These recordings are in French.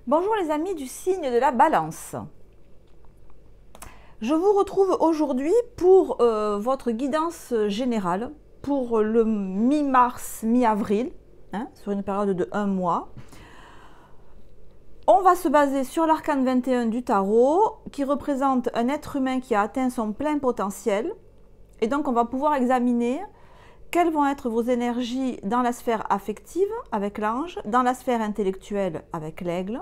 Bonjour les amis du signe de la Balance. Je vous retrouve aujourd'hui pour votre guidance générale pour le mi-mars, mi-avril, sur une période de 1 mois. On va se baser sur l'arcane 21 du tarot qui représente un être humain qui a atteint son plein potentiel. Et donc on va pouvoir examiner quelles vont être vos énergies dans la sphère affective avec l'ange, dans la sphère intellectuelle avec l'aigle,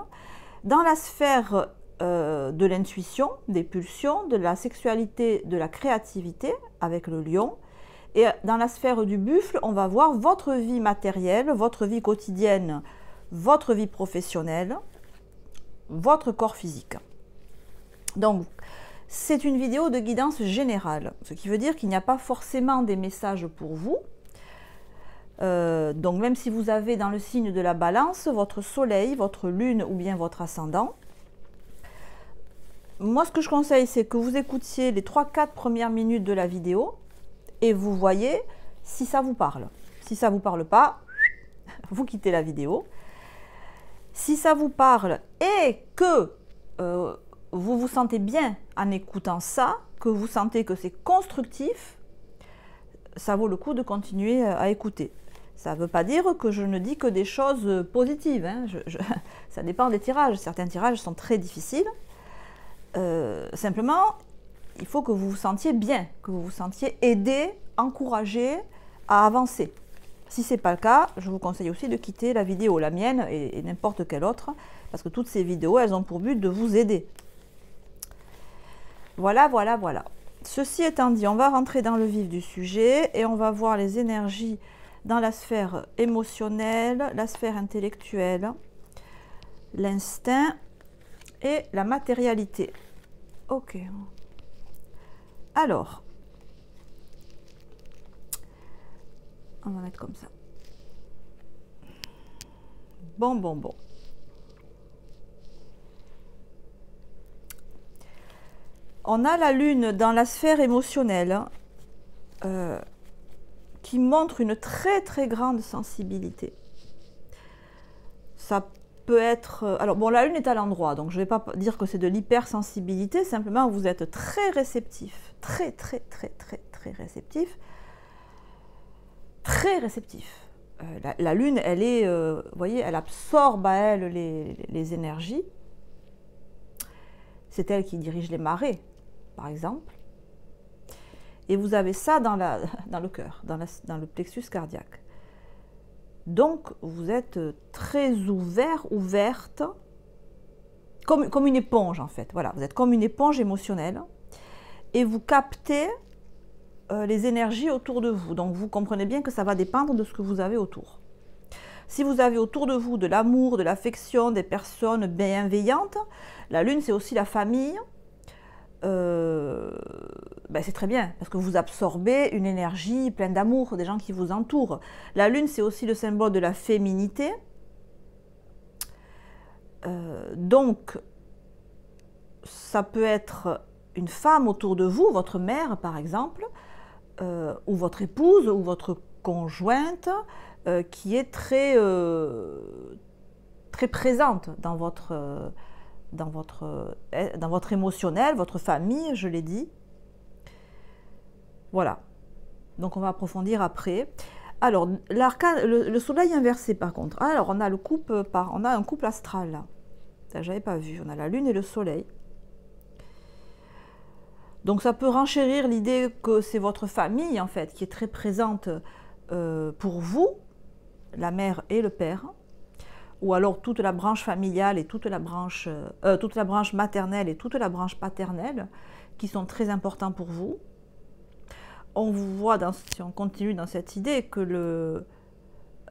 dans la sphère de l'intuition, des pulsions, de la sexualité, de la créativité avec le lion. Et dans la sphère du buffle, on va voir votre vie matérielle, votre vie quotidienne, votre vie professionnelle, votre corps physique. Donc, c'est une vidéo de guidance générale, ce qui veut dire qu'il n'y a pas forcément des messages pour vous. Donc même si vous avez dans le signe de la Balance votre soleil, votre lune ou bien votre ascendant, moi ce que je conseille c'est que vous écoutiez les 3-4 premières minutes de la vidéo et vous voyez si ça vous parle. Si ça ne vous parle pas, vous quittez la vidéo. Si ça vous parle et que vous vous sentez bien en écoutant ça, que vous sentez que c'est constructif, ça vaut le coup de continuer à écouter. Ça ne veut pas dire que je ne dis que des choses positives. Ça dépend des tirages. Certains tirages sont très difficiles. Simplement, il faut que vous vous sentiez bien, que vous vous sentiez aidé, encouragé à avancer. Si ce n'est pas le cas, je vous conseille aussi de quitter la vidéo, la mienne et n'importe quelle autre, parce que toutes ces vidéos, elles ont pour but de vous aider. Voilà. Ceci étant dit, on va rentrer dans le vif du sujet et on va voir les énergies dans la sphère émotionnelle, la sphère intellectuelle, l'instinct et la matérialité. Ok. Alors, on va mettre comme ça. Bon. On a la lune dans la sphère émotionnelle qui montre une très grande sensibilité. Ça peut être... Alors bon, la lune est à l'endroit, donc je ne vais pas dire que c'est de l'hypersensibilité, simplement vous êtes très réceptif, très réceptif. Très réceptif. La lune, elle est, vous voyez, elle absorbe à elle les énergies. C'est elle qui dirige les marées, par exemple. Et vous avez ça dans le cœur, dans le plexus cardiaque. Donc, vous êtes très ouverte, comme une éponge, en fait. Voilà, vous êtes comme une éponge émotionnelle. Et vous captez les énergies autour de vous. Donc, vous comprenez bien que ça va dépendre de ce que vous avez autour. Si vous avez autour de vous de l'amour, de l'affection, des personnes bienveillantes, la lune, c'est aussi la famille. C'est très bien, parce que vous absorbez une énergie pleine d'amour des gens qui vous entourent. La lune, c'est aussi le symbole de la féminité. Donc, ça peut être une femme autour de vous, votre mère par exemple, ou votre épouse, ou votre conjointe, qui est très présente dans votre émotionnel, votre famille, je l'ai dit. Voilà. Donc on va approfondir après. Alors, l'arcane, le soleil inversé par contre. Alors, on a un couple astral là. Ça, j'avais pas vu. On a la lune et le soleil. Donc ça peut renchérir l'idée que c'est votre famille en fait qui est très présente pour vous, la mère et le père, ou alors toute la branche familiale et toute la branche maternelle et toute la branche paternelle qui sont très importants pour vous. On voit, si on continue dans cette idée, que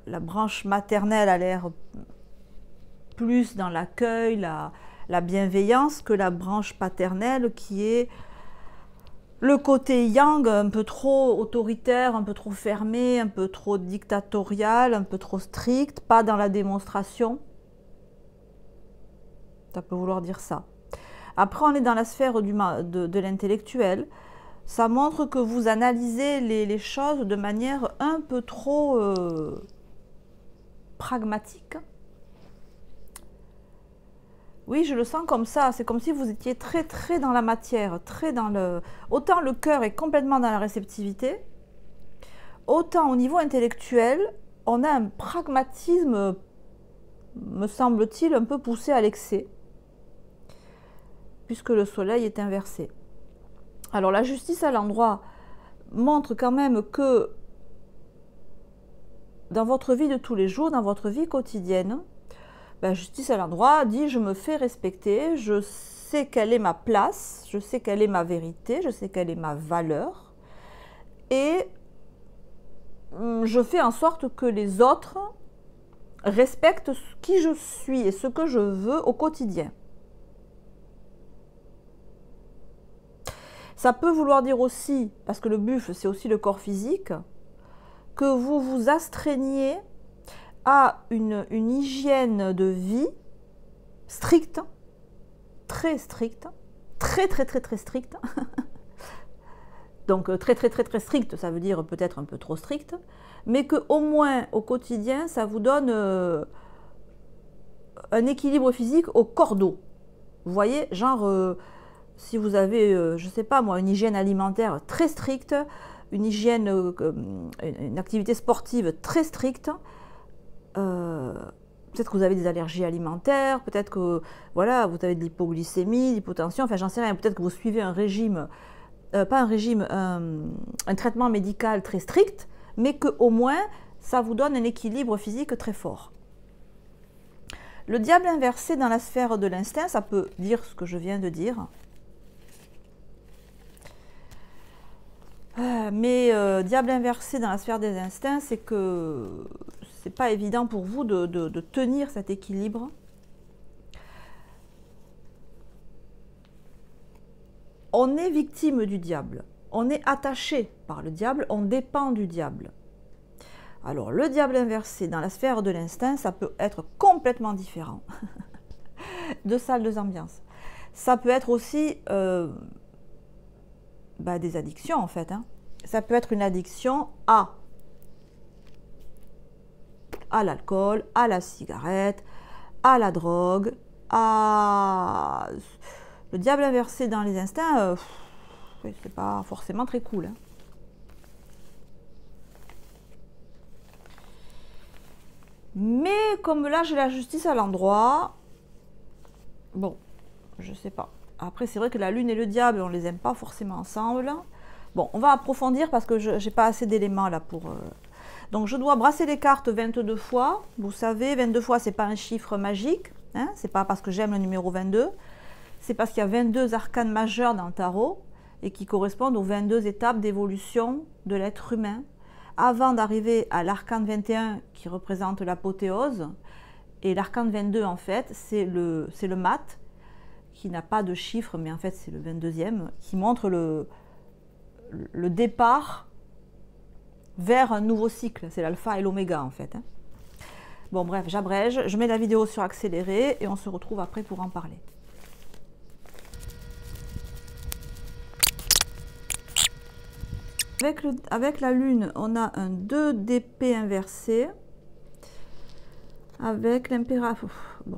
la branche maternelle a l'air plus dans l'accueil, la bienveillance, que la branche paternelle qui est le côté yang, un peu trop autoritaire, un peu trop fermé, un peu trop dictatorial, un peu trop strict, pas dans la démonstration. Ça peut vouloir dire ça. Après, on est dans la sphère de l'intellectuel. Ça montre que vous analysez les choses de manière un peu trop pragmatique. Oui, je le sens comme ça. C'est comme si vous étiez très, très dans la matière, très dans le... Autant le cœur est complètement dans la réceptivité, autant au niveau intellectuel, on a un pragmatisme, me semble-t-il, un peu poussé à l'excès, puisque le soleil est inversé. Alors la justice à l'endroit montre quand même que dans votre vie de tous les jours, dans votre vie quotidienne, ben, justice à l'endroit dit je me fais respecter, je sais quelle est ma place, je sais quelle est ma vérité, je sais quelle est ma valeur et je fais en sorte que les autres respectent qui je suis et ce que je veux au quotidien. Ça peut vouloir dire aussi, parce que le buffle c'est aussi le corps physique, que vous vous astreignez à une hygiène de vie stricte, très stricte, très stricte. Donc très stricte, ça veut dire peut-être un peu trop stricte, mais qu'au moins au quotidien, ça vous donne un équilibre physique au cordeau. Vous voyez, genre si vous avez, je ne sais pas moi, une hygiène alimentaire très stricte, une hygiène, une activité sportive très stricte, peut-être que vous avez des allergies alimentaires, peut-être que voilà, vous avez de l'hypoglycémie, l'hypotension, enfin j'en sais rien, peut-être que vous suivez un régime, pas un régime, un traitement médical très strict, mais qu'au moins ça vous donne un équilibre physique très fort. Le diable inversé dans la sphère de l'instinct, ça peut dire ce que je viens de dire. Mais diable inversé dans la sphère des instincts, c'est que c'est pas évident pour vous de tenir cet équilibre. On est victime du diable, on est attaché par le diable, on dépend du diable. Alors le diable inversé dans la sphère de l'instinct, ça peut être complètement différent de salles de ambiance. Ça peut être aussi des addictions en fait. Ça peut être une addiction à l'alcool, à la cigarette, à la drogue, à... Le diable inversé dans les instincts, c'est pas forcément très cool. Mais comme là j'ai la justice à l'endroit, bon, je sais pas. Après c'est vrai que la lune et le diable, on les aime pas forcément ensemble. Bon, on va approfondir parce que je n'ai pas assez d'éléments là pour... Donc je dois brasser les cartes 22 fois. Vous savez, 22 fois, c'est pas un chiffre magique. Hein, c'est pas parce que j'aime le numéro 22. C'est parce qu'il y a 22 arcanes majeurs dans le tarot et qui correspondent aux 22 étapes d'évolution de l'être humain avant d'arriver à l'arcane 21 qui représente l'apothéose. Et l'arcane 22, en fait, c'est le mat qui n'a pas de chiffre, mais en fait c'est le 22e, qui montre le départ vers un nouveau cycle. C'est l'alpha et l'oméga en fait. Bon bref, j'abrège, je mets la vidéo sur accéléré et on se retrouve après pour en parler. Avec la lune, on a un 2 d'épée inversé. Avec l'impératrice, bon,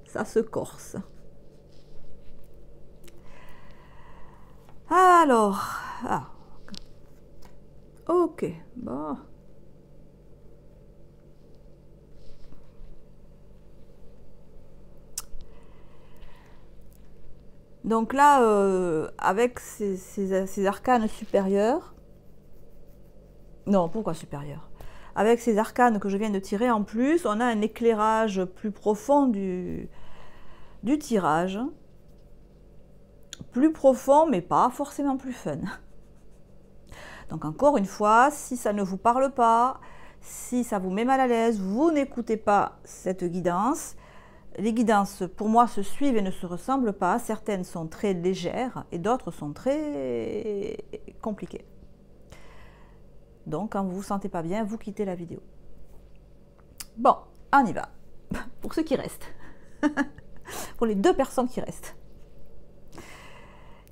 ça se corse. Alors, ok, bon. Donc là, avec ces arcanes supérieurs, non, pourquoi supérieurs? Avec ces arcanes que je viens de tirer en plus, on a un éclairage plus profond du tirage. Plus profond, mais pas forcément plus fun. Donc encore une fois, si ça ne vous parle pas, si ça vous met mal à l'aise, vous n'écoutez pas cette guidance. Les guidances, pour moi, se suivent et ne se ressemblent pas. Certaines sont très légères et d'autres sont très compliquées. Donc, quand vous ne vous sentez pas bien, vous quittez la vidéo. Bon, on y va. Pour ceux qui restent. Pour les 2 personnes qui restent.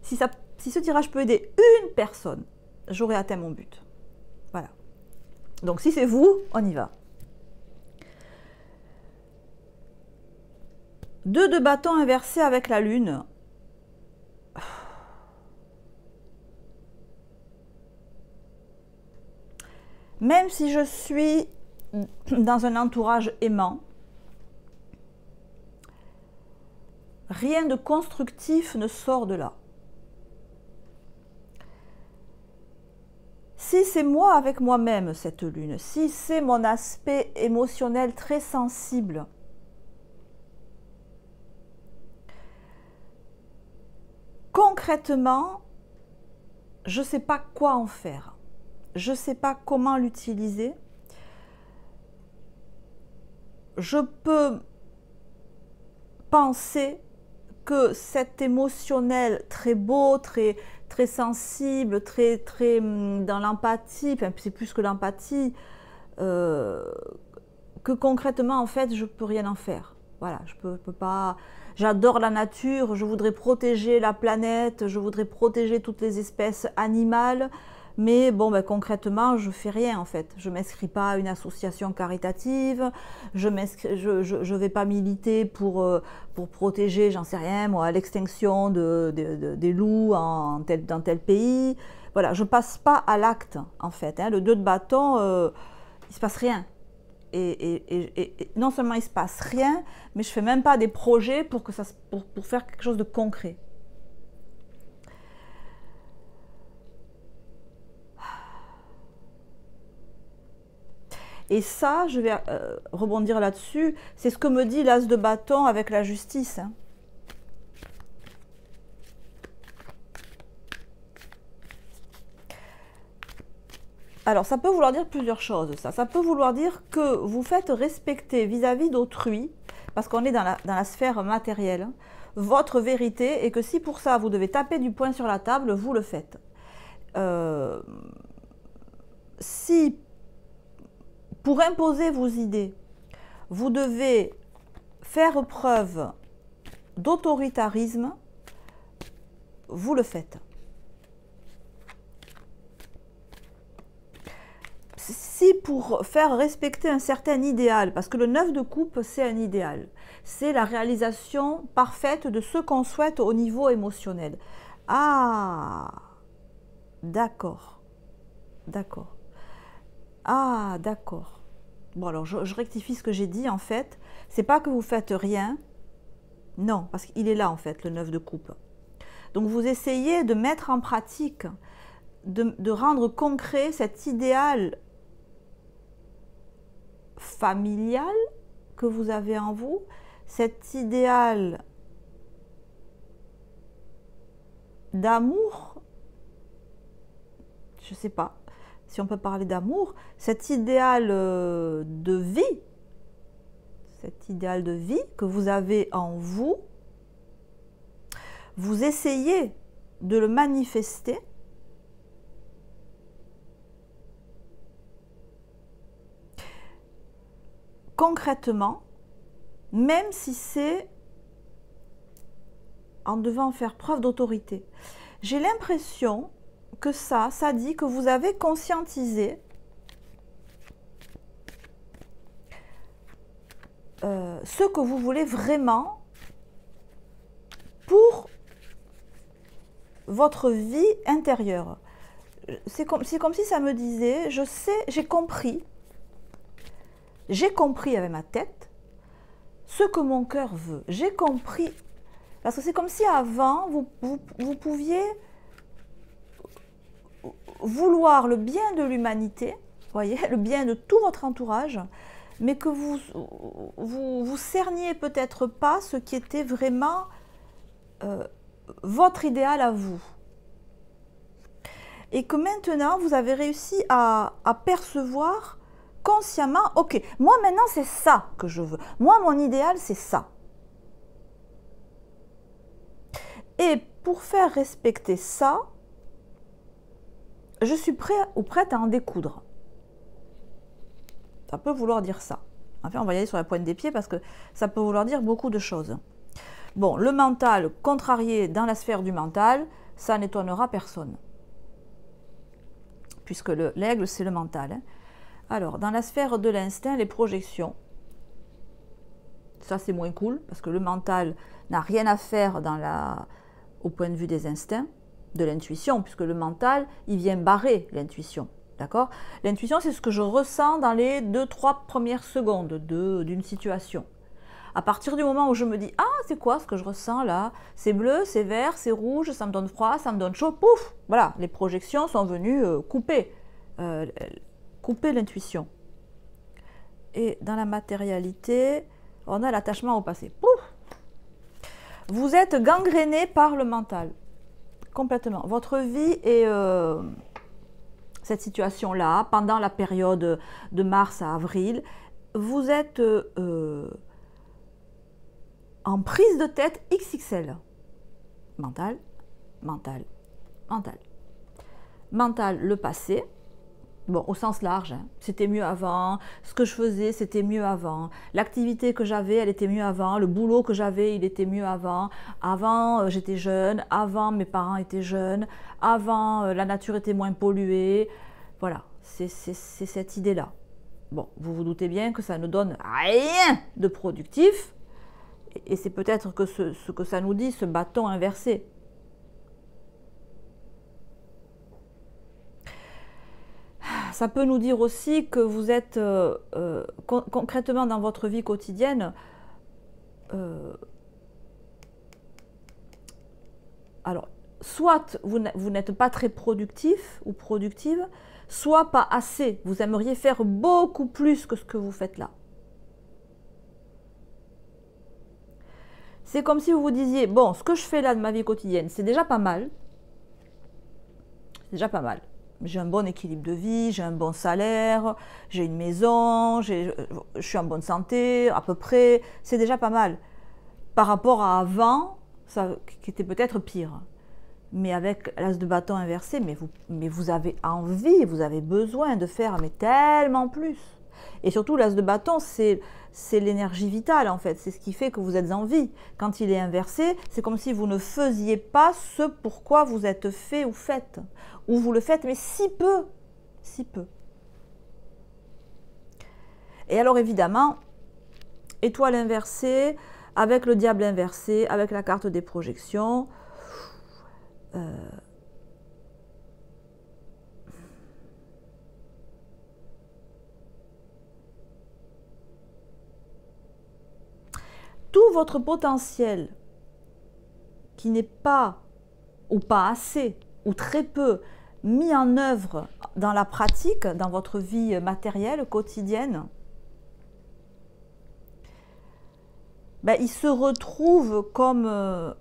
Si ce tirage peut aider une personne, j'aurai atteint mon but. Voilà. Donc si c'est vous, on y va. 2 de bâton inversé avec la lune. Même si je suis dans un entourage aimant, rien de constructif ne sort de là. Si c'est moi avec moi-même, cette lune, si c'est mon aspect émotionnel très sensible, concrètement, je ne sais pas quoi en faire. Je ne sais pas comment l'utiliser. Je peux penser que cet émotionnel très beau, très sensible, très dans l'empathie, enfin, c'est plus que l'empathie, que concrètement, en fait, je ne peux rien en faire. Voilà, je peux pas... J'adore la nature, je voudrais protéger la planète, je voudrais protéger toutes les espèces animales, mais bon, ben, concrètement, je ne fais rien en fait. Je ne m'inscris pas à une association caritative, je ne vais pas militer pour protéger, j'en sais rien, moi, l'extinction des loups dans tel pays. Voilà, je ne passe pas à l'acte en fait. Hein. Le 2 de bâton, il ne se passe rien. Et non seulement il ne se passe rien, mais je ne fais même pas des projets pour faire quelque chose de concret. Et ça, je vais rebondir là-dessus, c'est ce que me dit l'as de bâton avec la justice. Hein. Alors, ça peut vouloir dire plusieurs choses, ça. Ça peut vouloir dire que vous faites respecter vis-à-vis d'autrui, parce qu'on est dans la sphère matérielle, hein, votre vérité, et que si pour ça, vous devez taper du poing sur la table, vous le faites. Si, pour imposer vos idées, vous devez faire preuve d'autoritarisme, vous le faites. Si pour faire respecter un certain idéal, parce que le 9 de coupe, c'est un idéal, c'est la réalisation parfaite de ce qu'on souhaite au niveau émotionnel. Ah, d'accord, d'accord. Ah, d'accord. Bon, alors je rectifie ce que j'ai dit, en fait. C'est pas que vous faites rien, non, parce qu'il est là, en fait, le 9 de coupe. Donc vous essayez de mettre en pratique, de rendre concret cet idéal familial que vous avez en vous, cet idéal d'amour, je ne sais pas si on peut parler d'amour, cet idéal de vie, cet idéal de vie que vous avez en vous, vous essayez de le manifester concrètement, même si c'est en devant faire preuve d'autorité. J'ai l'impression que ça dit que vous avez conscientisé ce que vous voulez vraiment pour votre vie intérieure. C'est comme si ça me disait, je sais, j'ai compris avec ma tête ce que mon cœur veut. J'ai compris. Parce que c'est comme si avant, vous pouviez vouloir le bien de l'humanité, voyez, le bien de tout votre entourage, mais que vous cerniez peut-être pas ce qui était vraiment votre idéal à vous. Et que maintenant, vous avez réussi à percevoir consciemment, ok, moi maintenant c'est ça que je veux. Moi, mon idéal, c'est ça. Et pour faire respecter ça, je suis prêt ou prête à en découdre. Ça peut vouloir dire ça. Enfin, on va y aller sur la pointe des pieds parce que ça peut vouloir dire beaucoup de choses. Bon, le mental contrarié dans la sphère du mental, ça n'étonnera personne. Puisque l'aigle, c'est le mental. Hein. Alors, dans la sphère de l'instinct, les projections, Ça, c'est moins cool, parce que le mental n'a rien à faire au point de vue des instincts, de l'intuition, puisque le mental, il vient barrer l'intuition. D'accord? L'intuition, c'est ce que je ressens dans les 2-3 premières secondes d'une situation. À partir du moment où je me dis « Ah, c'est quoi ce que je ressens là? C'est bleu, c'est vert, c'est rouge, ça me donne froid, ça me donne chaud. » Pouf! Voilà, les projections sont venues couper l'intuition. Et dans la matérialité, on a l'attachement au passé. Pouf! Vous êtes gangréné par le mental. Complètement. Votre vie est cette situation-là, pendant la période de mars à avril, vous êtes en prise de tête XXL. Mental, mental, mental. Mental, le passé. Bon, au sens large, hein. C'était mieux avant, ce que je faisais, c'était mieux avant, l'activité que j'avais, elle était mieux avant, le boulot que j'avais, il était mieux avant, j'étais jeune, avant mes parents étaient jeunes, avant la nature était moins polluée, voilà, c'est cette idée-là. Bon, vous vous doutez bien que ça ne donne rien de productif, et c'est peut-être que ce que ça nous dit, ce bâton inversé. Ça peut nous dire aussi que vous êtes concrètement dans votre vie quotidienne, alors, soit vous n'êtes pas très productif ou productive, soit pas assez. Vous aimeriez faire beaucoup plus que ce que vous faites là. C'est comme si vous vous disiez, bon, ce que je fais là de ma vie quotidienne, c'est déjà pas mal. C'est déjà pas mal. J'ai un bon équilibre de vie, j'ai un bon salaire, j'ai une maison, je suis en bonne santé, à peu près. C'est déjà pas mal. Par rapport à avant, qui était peut-être pire. Mais avec l'as de bâton inversé, mais vous avez envie, vous avez besoin de faire tellement plus. Et surtout, l'as de bâton, c'est l'énergie vitale en fait, c'est ce qui fait que vous êtes en vie. Quand il est inversé, c'est comme si vous ne faisiez pas ce pourquoi vous êtes fait ou faites. Ou vous le faites, mais si peu, si peu. Et alors évidemment, étoile inversée, avec le diable inversé, avec la carte des projections, tout votre potentiel qui n'est pas ou pas assez ou très peu mis en œuvre dans la pratique, dans votre vie matérielle quotidienne, ben, il se retrouve comme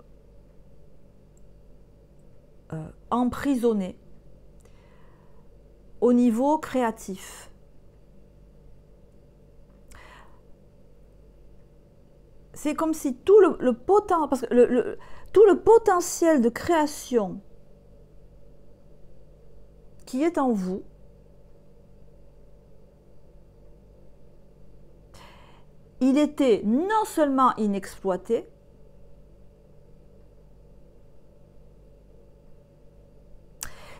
emprisonné au niveau créatif. C'est comme si tout le potentiel de création qui est en vous, il était non seulement inexploité,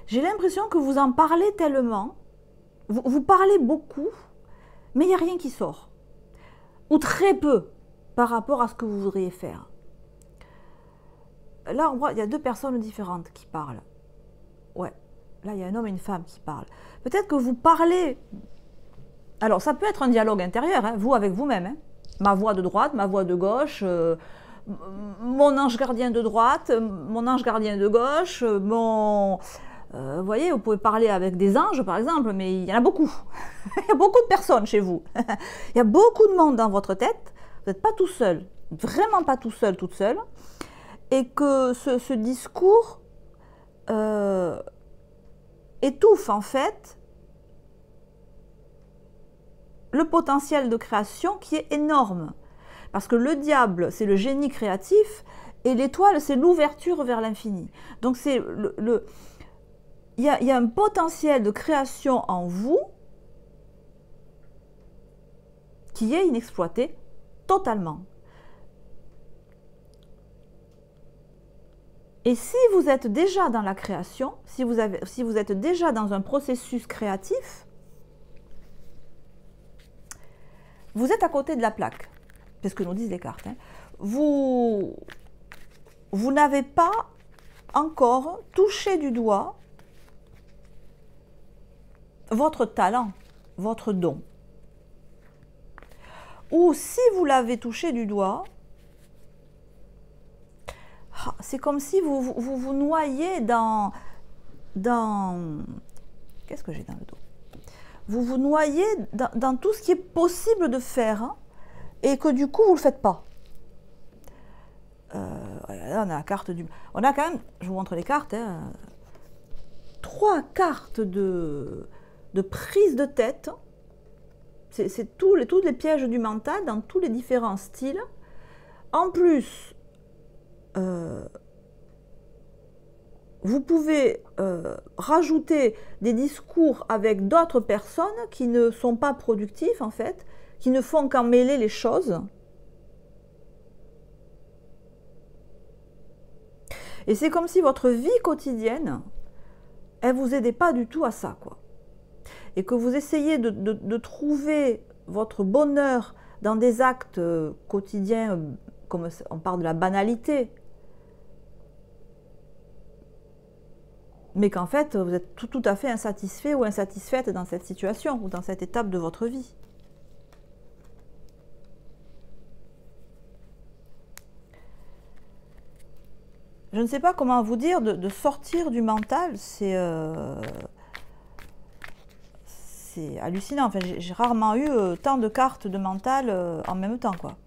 j'ai l'impression que vous en parlez tellement, vous parlez beaucoup, mais il n'y a rien qui sort. Ou très peu par rapport à ce que vous voudriez faire. Là, on voit, il y a deux personnes différentes qui parlent. Ouais, là, il y a un homme et une femme qui parlent. Peut-être que vous parlez... Alors, ça peut être un dialogue intérieur, hein, vous avec vous-même. Hein. Ma voix de droite, ma voix de gauche, mon ange gardien de droite, mon ange gardien de gauche, mon... vous voyez, vous pouvez parler avec des anges, par exemple, mais il y en a beaucoup. Il y a beaucoup de personnes chez vous. Il y a beaucoup de monde dans votre tête. Vous n'êtes pas tout seul, vraiment pas tout seul, toute seule. Et que ce discours étouffe, en fait, le potentiel de création qui est énorme. Parce que le diable, c'est le génie créatif, et l'étoile, c'est l'ouverture vers l'infini. Donc, c'est il y a un potentiel de création en vous qui est inexploité totalement. Et si vous êtes déjà dans la création, si vous êtes déjà dans un processus créatif, vous êtes à côté de la plaque. c'est ce que nous disent les cartes, hein. Vous n'avez pas encore touché du doigt votre talent, votre don. Ou si vous l'avez touché du doigt, c'est comme si vous noyez dans qu'est-ce que j'ai dans le dos? Vous vous noyez dans tout ce qui est possible de faire, hein, et que du coup vous ne le faites pas. Là, on a la carte du... On a quand même, je vous montre les cartes, hein, 3 cartes de prise de tête. C'est tous les pièges du mental dans tous les différents styles. En plus, vous pouvez rajouter des discours avec d'autres personnes qui ne sont pas productifs en fait, qui ne font qu'emmêler les choses. Et c'est comme si votre vie quotidienne, elle ne vous aidait pas du tout à ça, quoi. Et que vous essayez de trouver votre bonheur dans des actes quotidiens, comme on parle de la banalité, mais qu'en fait, vous êtes tout à fait insatisfait ou insatisfaite dans cette situation ou dans cette étape de votre vie. Je ne sais pas comment vous dire, de sortir du mental, c'est hallucinant. Enfin, j'ai rarement eu tant de cartes de mental en même temps, quoi.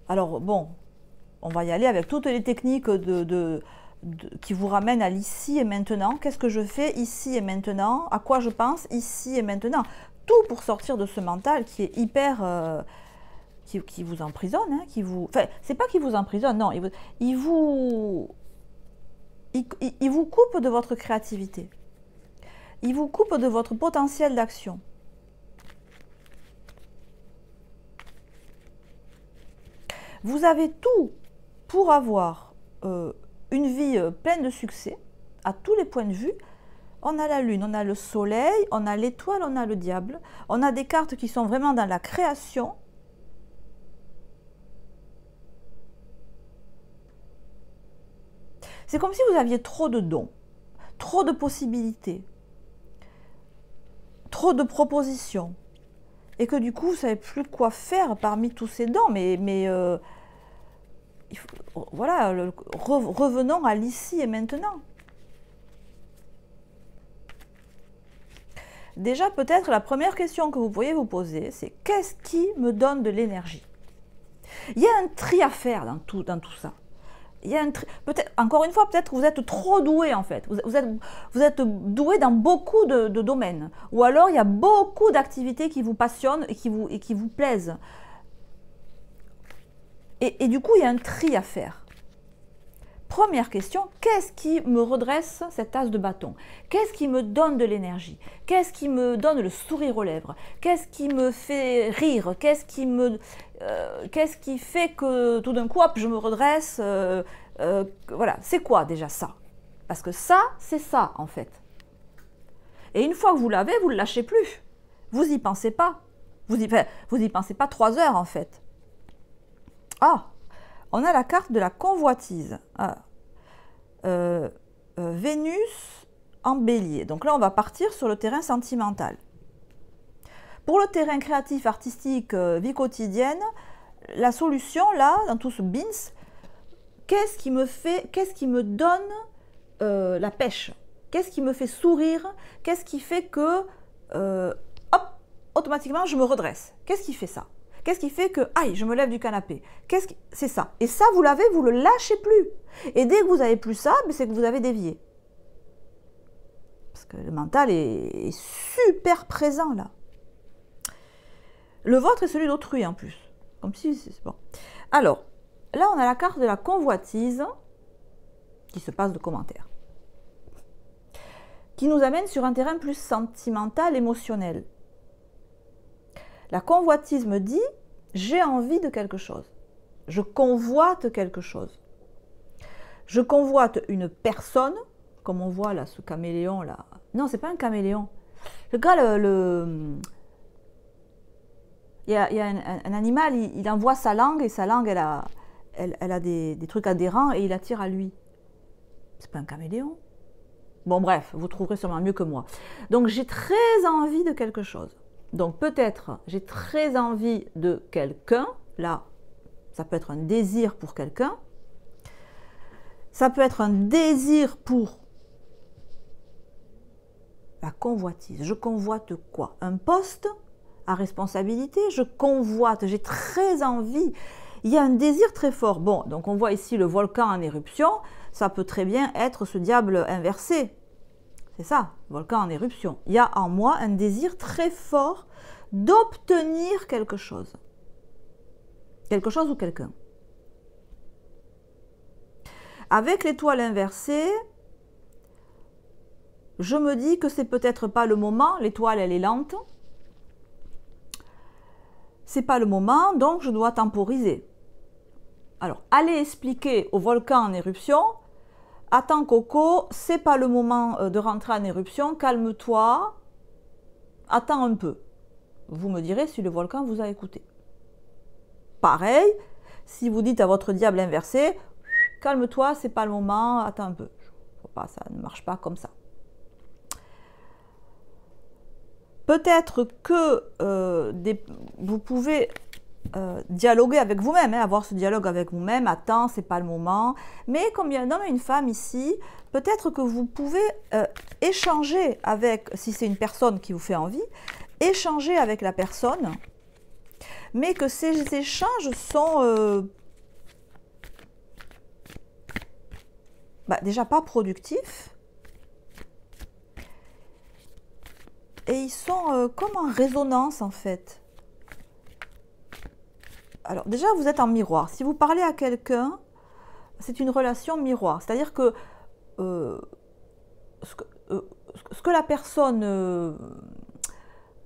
Alors, bon, on va y aller avec toutes les techniques qui vous ramènent à l'ici et maintenant. Qu'est-ce que je fais ici et maintenant? À quoi je pense ici et maintenant? Tout pour sortir de ce mental qui est hyper... qui vous emprisonne, hein, enfin, c'est pas qu'il vous emprisonne, non, il vous coupe de votre créativité. Il vous coupe de votre potentiel d'action. Vous avez tout pour avoir une vie pleine de succès, à tous les points de vue. On a la lune, on a le soleil, on a l'étoile, on a le diable. On a des cartes qui sont vraiment dans la création. C'est comme si vous aviez trop de dons, trop de possibilités, trop de propositions. Et que du coup, vous ne savez plus quoi faire parmi tous ces dons. Voilà, revenons à l'ici et maintenant. Déjà, peut-être la première question que vous pourriez vous poser, c'est qu'est-ce qui me donne de l'énergie? Il y a un tri à faire dans tout ça. Il y a peut-être, encore une fois, peut-être que vous êtes trop doué en fait. Vous êtes doué dans beaucoup de domaines. Ou alors il y a beaucoup d'activités qui vous passionnent et qui vous plaisent. Et du coup, il y a un tri à faire. Première question, qu'est-ce qui me redresse cette as de bâton? Qu'est-ce qui me donne de l'énergie? Qu'est-ce qui me donne le sourire aux lèvres? Qu'est-ce qui me fait rire? Qu'est-ce qui fait que tout d'un coup, hop, je me redresse? Voilà, c'est quoi déjà ça? Parce que ça, c'est ça en fait. Et une fois que vous l'avez, vous ne le lâchez plus. Vous n'y pensez pas. Vous y pensez pas 3 heures en fait. Ah, on a la carte de la convoitise. Ah. Vénus en bélier. Donc là, on va partir sur le terrain sentimental. Pour le terrain créatif, artistique, vie quotidienne, la solution, là, dans tout ce bins, qu'est-ce qui me donne la pêche? Qu'est-ce qui me fait sourire? Qu'est-ce qui fait que, hop, automatiquement, je me redresse? Qu'est-ce qui fait ça? Qu'est-ce qui fait que, aïe, je me lève du canapé? C'est ça. Et ça, vous l'avez, vous ne le lâchez plus. Et dès que vous n'avez plus ça, c'est que vous avez dévié. Parce que le mental est super présent, là. Le vôtre est celui d'autrui, en plus. Comme si c'est bon. Alors, là, on a la carte de la convoitise, qui se passe de commentaires, qui nous amène sur un terrain plus sentimental, émotionnel. La convoitise me dit, j'ai envie de quelque chose. Je convoite quelque chose. Je convoite une personne, comme on voit là, ce caméléon là. Non, c'est pas un caméléon. Le gars, il y a un animal, il envoie sa langue et sa langue, elle a des trucs adhérents et il attire à lui. C'est pas un caméléon? Bon bref, vous trouverez sûrement mieux que moi. Donc j'ai très envie de quelque chose. Donc peut-être j'ai très envie de quelqu'un. Là, ça peut être un désir pour quelqu'un. Ça peut être un désir pour la convoitise. Je convoite quoi? Un poste à responsabilité? Je convoite, j'ai très envie. Il y a un désir très fort. Bon, donc on voit ici le volcan en éruption. Ça peut très bien être ce diable inversé. C'est ça, volcan en éruption. Il y a en moi un désir très fort d'obtenir quelque chose. Quelque chose ou quelqu'un. Avec l'étoile inversée, je me dis que c'est peut-être pas le moment. L'étoile, elle est lente. C'est pas le moment, donc je dois temporiser. Alors, allez expliquer au volcan en éruption: attends Coco, c'est pas le moment de rentrer en éruption, calme-toi, attends un peu. Vous me direz si le volcan vous a écouté. Pareil, si vous dites à votre diable inversé: calme-toi, c'est pas le moment, attends un peu. Ça ne marche pas comme ça. Peut-être que vous pouvez dialoguer avec vous-même, avoir ce dialogue avec vous-même. Attends, c'est pas le moment. Mais comme il y a un homme et une femme ici, peut-être que vous pouvez échanger avec, si c'est une personne qui vous fait envie, échanger avec la personne, mais que ces échanges sont déjà pas productifs. Et ils sont comme en résonance en fait. Alors déjà, vous êtes en miroir. Si vous parlez à quelqu'un, c'est une relation miroir. C'est-à-dire que ce que la personne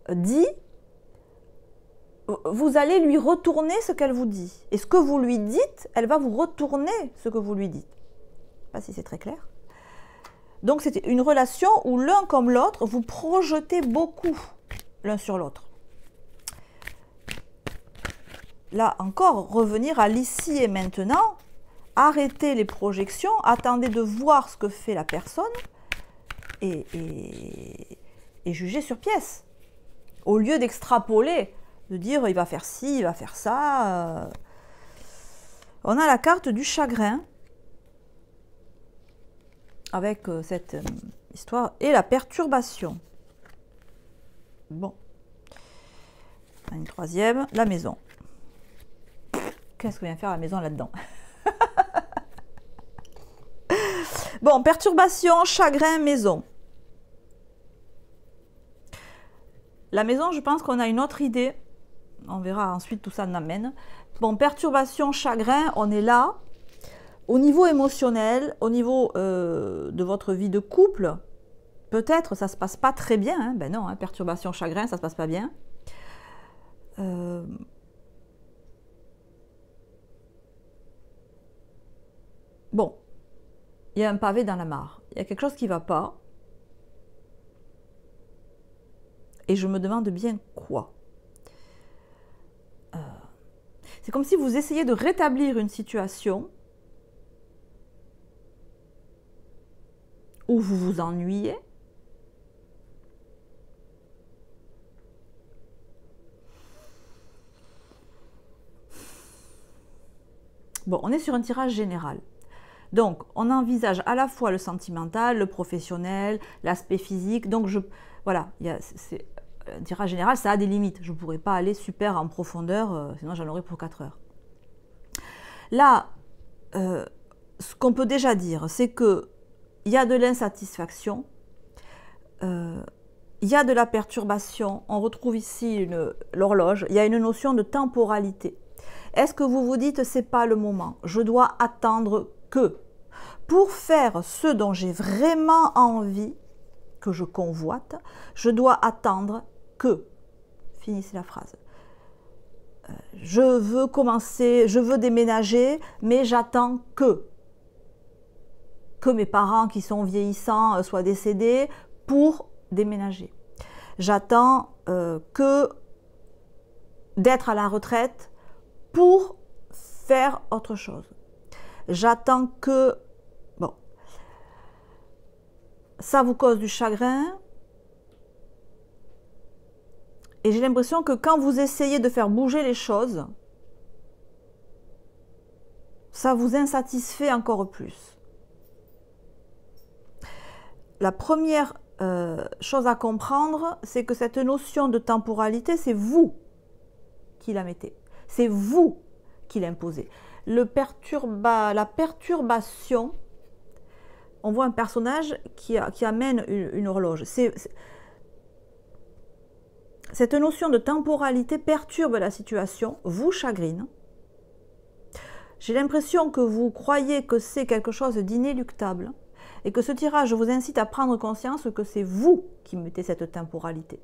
dit, vous allez lui retourner ce qu'elle vous dit. Et ce que vous lui dites, elle va vous retourner ce que vous lui dites. Je ne sais pas si c'est très clair. Donc c'est une relation où l'un comme l'autre, vous projetez beaucoup l'un sur l'autre. Là encore, revenir à l'ici et maintenant, arrêtez les projections, attendez de voir ce que fait la personne et jugez sur pièce. Au lieu d'extrapoler, de dire il va faire ci, il va faire ça. On a la carte du chagrin avec cette histoire et la perturbation. Bon. Une troisième, la maison. Qu'est-ce que vient faire la maison là-dedans? Bon, perturbation, chagrin, maison. La maison, je pense qu'on a une autre idée. On verra ensuite tout ça nous amène. Bon, perturbation, chagrin, on est là. Au niveau émotionnel, au niveau de votre vie de couple, peut-être ça ne se passe pas très bien. Hein. Ben non, hein, perturbation, chagrin, ça ne se passe pas bien. Bon, il y a un pavé dans la mare. Il y a quelque chose qui ne va pas. Et je me demande bien quoi. C'est comme si vous essayez de rétablir une situation où vous vous ennuyez. Bon, on est sur un tirage général. Donc, on envisage à la fois le sentimental, le professionnel, l'aspect physique. Donc, voilà, un tirage général, ça a des limites. Je ne pourrais pas aller super en profondeur, sinon j'en aurais pour 4 heures. Là, ce qu'on peut déjà dire, c'est que il y a de l'insatisfaction, il y a de la perturbation, on retrouve ici l'horloge, il y a une notion de temporalité. Est-ce que vous vous dites, c'est pas le moment, je dois attendre que, pour faire ce dont j'ai vraiment envie, que je convoite, je dois attendre que, finissez la phrase, je veux commencer, je veux déménager, mais j'attends que mes parents qui sont vieillissants soient décédés pour déménager. J'attends que d'être à la retraite pour faire autre chose. J'attends que, bon, ça vous cause du chagrin. Et j'ai l'impression que quand vous essayez de faire bouger les choses, ça vous insatisfait encore plus. La première chose à comprendre, c'est que cette notion de temporalité, c'est vous qui la mettez. C'est vous qui l'imposez. La perturbation, on voit un personnage qui amène une horloge. Cette notion de temporalité perturbe la situation, vous chagrine. J'ai l'impression que vous croyez que c'est quelque chose d'inéluctable et que ce tirage vous incite à prendre conscience que c'est vous qui mettez cette temporalité.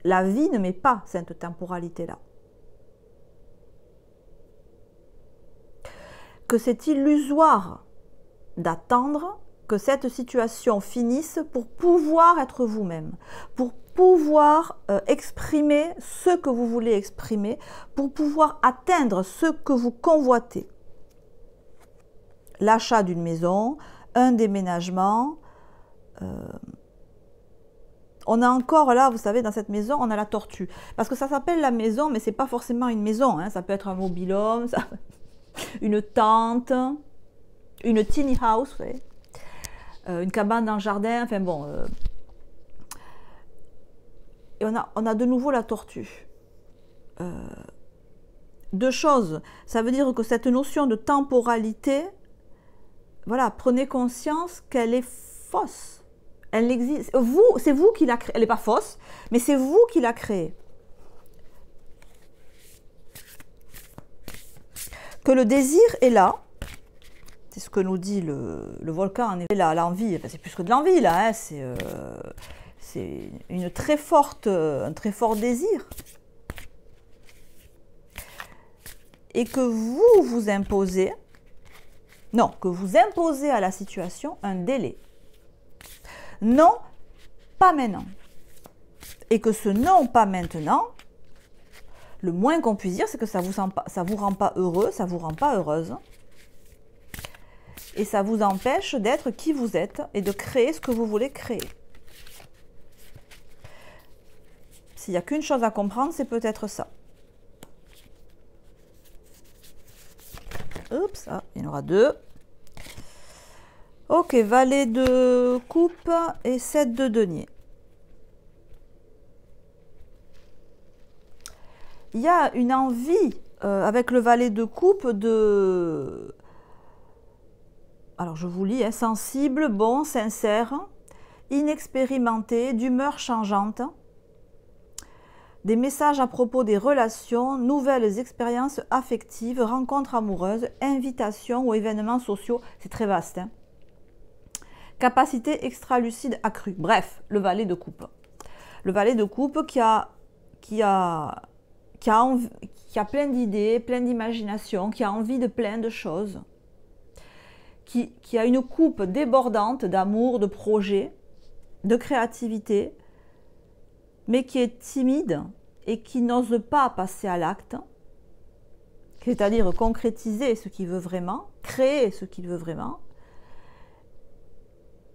La vie ne met pas cette temporalité-là. Que c'est illusoire d'attendre que cette situation finisse pour pouvoir être vous-même, pour pouvoir exprimer ce que vous voulez exprimer, pour pouvoir atteindre ce que vous convoitez. L'achat d'une maison, un déménagement. On a encore là, vous savez, dans cette maison, on a la tortue. Parce que ça s'appelle la maison, mais ce n'est pas forcément une maison. Hein. Ça peut être un mobil-home, une tente, une tiny house, vous savez. Une cabane dans le jardin, enfin bon. Et on a de nouveau la tortue. Deux choses. Ça veut dire que cette notion de temporalité, voilà, prenez conscience qu'elle est fausse. Elle existe. C'est vous qui la créez. Elle n'est pas fausse, mais c'est vous qui la créez. Que le désir est là. C'est ce que nous dit le volcan. Et là, l'envie, c'est plus que de l'envie, là. Hein, c'est un très fort désir. Et que vous imposez, non, que vous imposez à la situation un délai. Non, pas maintenant. Et que ce non, pas maintenant, le moins qu'on puisse dire, c'est que ça vous rend pas heureux, ça vous rend pas heureuse. Et ça vous empêche d'être qui vous êtes et de créer ce que vous voulez créer. S'il n'y a qu'une chose à comprendre, c'est peut-être ça. Oups, ah, il y en aura deux. Ok, valet de coupe et 7 de denier. Il y a une envie avec le valet de coupe de... Alors je vous lis, hein, sensible, bon, sincère, inexpérimenté, d'humeur changeante. Des messages à propos des relations, nouvelles expériences affectives, rencontres amoureuses, invitations ou événements sociaux. C'est très vaste. Hein. Capacité extra-lucide accrue. Bref, le valet de coupe. Le valet de coupe qui a plein d'idées, plein d'imagination, qui a envie de plein de choses, qui a une coupe débordante d'amour, de projets, de créativité, mais qui est timide et qui n'ose pas passer à l'acte, c'est-à-dire concrétiser ce qu'il veut vraiment, créer ce qu'il veut vraiment.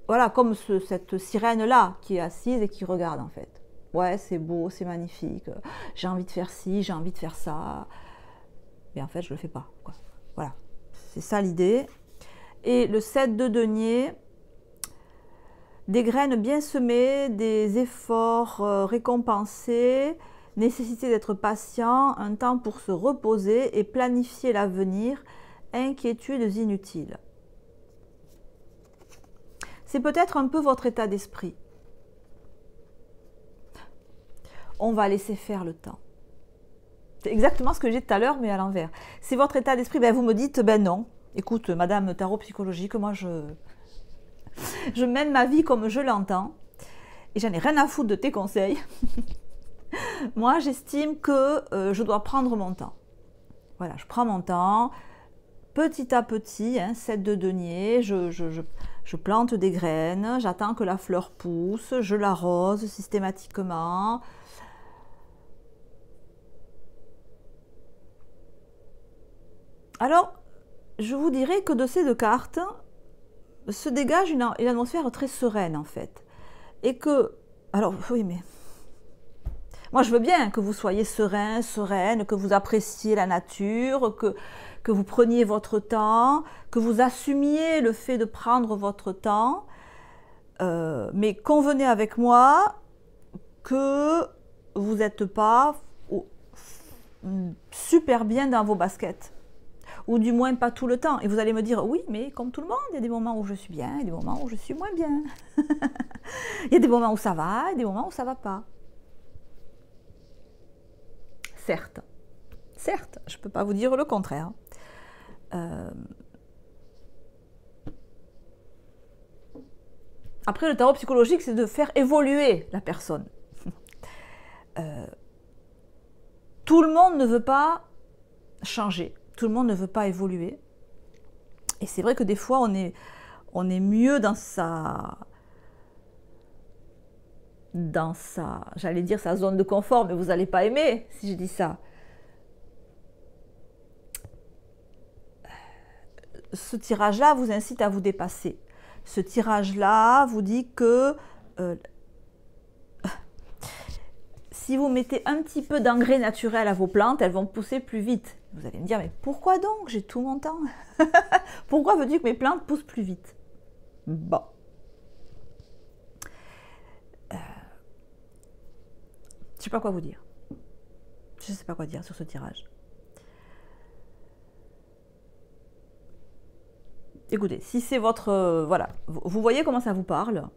Voilà, comme cette sirène-là qui est assise et qui regarde en fait. Ouais, c'est beau, c'est magnifique, j'ai envie de faire ci, j'ai envie de faire ça, mais en fait je ne le fais pas, quoi. Voilà, c'est ça l'idée. Et le 7 de denier, des graines bien semées, des efforts récompensés, nécessité d'être patient, un temps pour se reposer et planifier l'avenir, inquiétudes inutiles. C'est peut-être un peu votre état d'esprit. On va laisser faire le temps. C'est exactement ce que j'ai dit tout à l'heure, mais à l'envers. C'est votre état d'esprit, ben vous me dites, ben non. Écoute, Madame Tarot Psychologique, moi je mène ma vie comme je l'entends et j'en ai rien à foutre de tes conseils. Moi, j'estime que je dois prendre mon temps. Voilà, je prends mon temps, petit à petit, hein, 7 de denier, je Je plante des graines, j'attends que la fleur pousse, je l'arrose systématiquement. Alors, je vous dirais que de ces deux cartes se dégage une atmosphère très sereine en fait. Et que, alors oui, mais moi je veux bien que vous soyez serein, sereine, que vous appréciez la nature, que vous preniez votre temps, que vous assumiez le fait de prendre votre temps, mais convenez avec moi que vous n'êtes pas super bien dans vos baskets. Ou du moins pas tout le temps. Et vous allez me dire, oui, mais comme tout le monde, il y a des moments où je suis bien, et des moments où je suis moins bien. Il y a des moments où ça va, et des moments où ça va pas. Certes, certes, je ne peux pas vous dire le contraire. Après, le tarot psychologique, c'est de faire évoluer la personne. Tout le monde ne veut pas changer. Tout le monde ne veut pas évoluer. Et c'est vrai que des fois, on est mieux dans sa, j'allais dire sa zone de confort, mais vous n'allez pas aimer si je dis ça. Ce tirage-là vous incite à vous dépasser. Ce tirage-là vous dit que si vous mettez un petit peu d'engrais naturel à vos plantes, elles vont pousser plus vite. Vous allez me dire, mais pourquoi donc? J'ai tout mon temps. Pourquoi veux-tu que mes plantes poussent plus vite? Bon. Je ne sais pas quoi vous dire. Je ne sais pas quoi dire sur ce tirage. Écoutez, si c'est votre... voilà, vous voyez comment ça vous parle.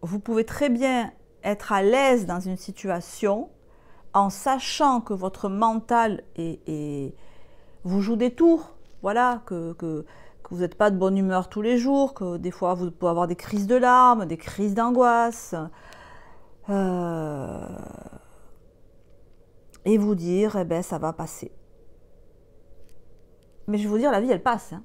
Vous pouvez très bien être à l'aise dans une situation en sachant que votre mental vous joue des tours, voilà, que vous n'êtes pas de bonne humeur tous les jours, que des fois vous pouvez avoir des crises de larmes, des crises d'angoisse, et vous dire, eh ben, ça va passer. Mais je vais vous dire, la vie, elle passe. Hein.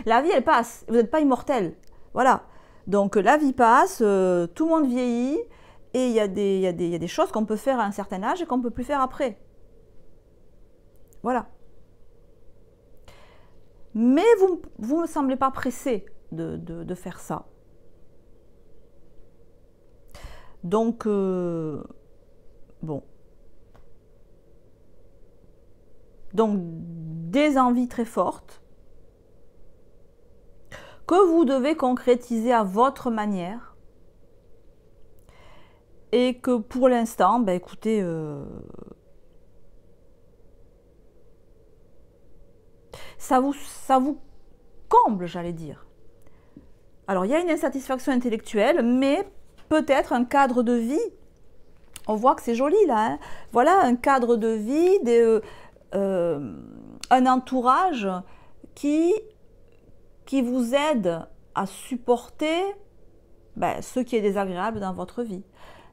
La vie, elle passe. Vous n'êtes pas immortel. Voilà. Donc, la vie passe, tout le monde vieillit, et il y a des choses qu'on peut faire à un certain âge et qu'on ne peut plus faire après. Voilà. Mais vous ne me semblez pas pressé de faire ça. Donc, bon. Donc, des envies très fortes que vous devez concrétiser à votre manière. Et que pour l'instant, ben écoutez, ça vous comble, j'allais dire. Alors, il y a une insatisfaction intellectuelle, mais peut-être un cadre de vie. On voit que c'est joli, là. Hein. Voilà, un cadre de vie, un entourage qui vous aide à supporter ce qui est désagréable dans votre vie.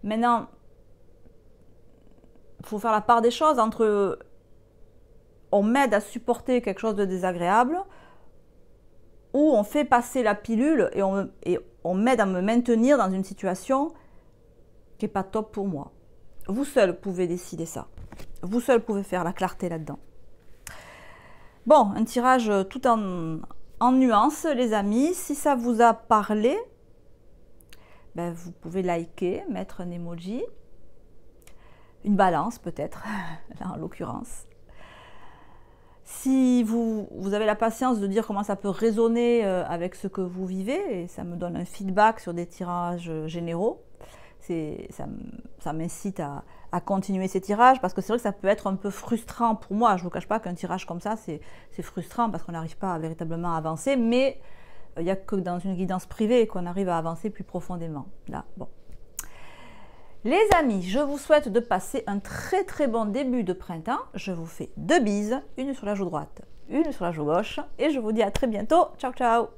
Maintenant, il faut faire la part des choses entre on m'aide à supporter quelque chose de désagréable ou on fait passer la pilule et on m'aide à me maintenir dans une situation qui n'est pas top pour moi. Vous seul pouvez décider ça. Vous seul pouvez faire la clarté là-dedans. Bon, un tirage tout en nuances, les amis. Si ça vous a parlé, ben vous pouvez liker, mettre un emoji, une balance peut-être, là en l'occurrence. Si vous avez la patience de dire comment ça peut résonner avec ce que vous vivez, et ça me donne un feedback sur des tirages généraux, ça m'incite à continuer ces tirages, parce que c'est vrai que ça peut être un peu frustrant pour moi. Je ne vous cache pas qu'un tirage comme ça, c'est frustrant parce qu'on n'arrive pas à véritablement avancer, mais il n'y a que dans une guidance privée qu'on arrive à avancer plus profondément. Là, bon. Les amis, je vous souhaite de passer un très très bon début de printemps. Je vous fais 2 bises, une sur la joue droite, une sur la joue gauche, et je vous dis à très bientôt. Ciao, ciao!